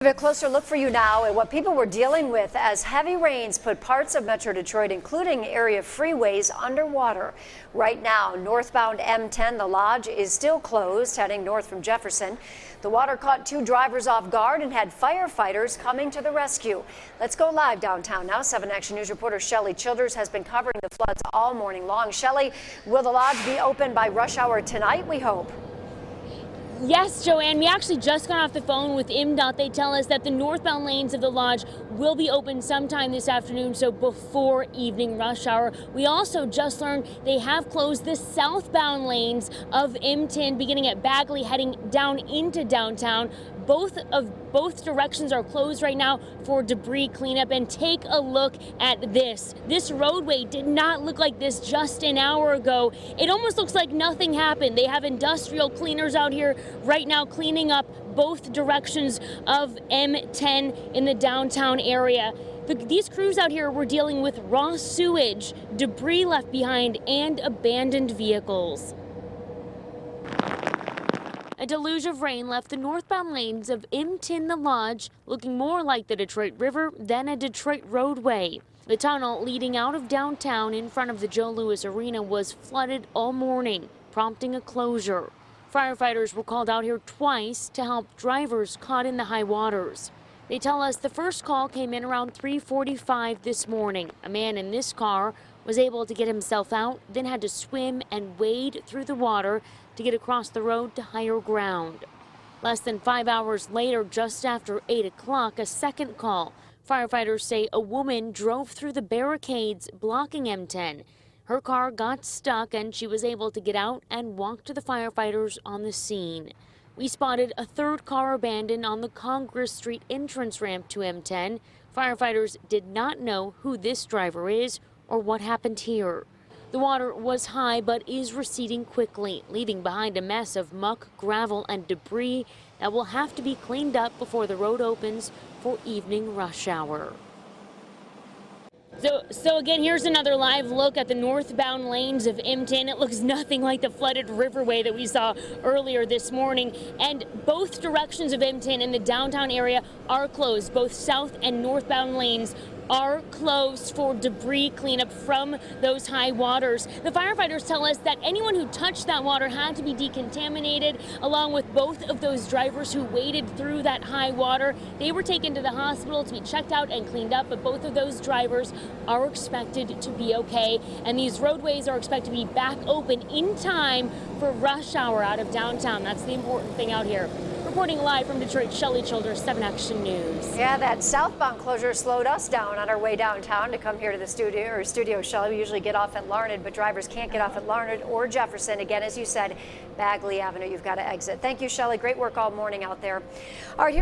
A closer look for you now at what people were dealing with as heavy rains put parts of Metro Detroit, including area freeways, underwater. Right now, northbound M10, the Lodge, is still closed, heading north from Jefferson. The water caught two drivers off guard and had firefighters coming to the rescue. Let's go live downtown now. 7 Action News reporter Shelley Childers has been covering the floods all morning long. Shelley, will the Lodge be open by rush hour tonight, we hope? Yes, Joanne, we actually just got off the phone with IMDOT. They tell us that the northbound lanes of the Lodge will be open sometime this afternoon, so before evening rush hour. We also just learned they have closed the southbound lanes of M10 beginning at Bagley heading down into downtown. Both directions are closed right now for debris cleanup. And take a look at this. This roadway did not look like this just an hour ago. It almost looks like nothing happened. They have industrial cleaners out here right now cleaning up both directions of M10 in the downtown area. These crews out here were dealing with raw sewage, debris left behind, and abandoned vehicles. A deluge of rain left the northbound lanes of M10 the Lodge looking more like the Detroit River than a Detroit roadway. The tunnel leading out of downtown in front of the Joe Louis Arena was flooded all morning, prompting a closure. Firefighters were called out here twice to help drivers caught in the high waters. They tell us the first call came in around 3:45 this morning. A man in this car was able to get himself out, then had to swim and wade through the water to get across the road to higher ground. Less than 5 hours later, just after 8 o'clock, a second call. Firefighters say a woman drove through the barricades blocking M10. Her car got stuck and she was able to get out and walk to the firefighters on the scene. We spotted a third car abandoned on the Congress Street entrance ramp to M10. Firefighters did not know who this driver is or what happened here. The water was high but is receding quickly, leaving behind a mess of muck, gravel, and debris that will have to be cleaned up before the road opens for evening rush hour. So again, here's another live look at the northbound lanes of M10. It looks nothing like the flooded riverway that we saw earlier this morning. And both directions of M10 in the downtown area are closed. Both south and northbound lanes are closed for debris cleanup from those high waters. The firefighters tell us that anyone who touched that water had to be decontaminated, along with both of those drivers who waded through that high water. They were taken to the hospital to be checked out and cleaned up, but both of those drivers are expected to be okay. And these roadways are expected to be back open in time for rush hour out of downtown. That's the important thing out here. Reporting live from Detroit, Shelley Childers, 7 Action News. Yeah, that southbound closure slowed us down on our way downtown to come here to the studio, Shelley. We usually get off at Larned, but drivers can't get off at Larned or Jefferson. Again, as you said, Bagley Avenue, you've got to exit. Thank you, Shelley. Great work all morning out there. All right,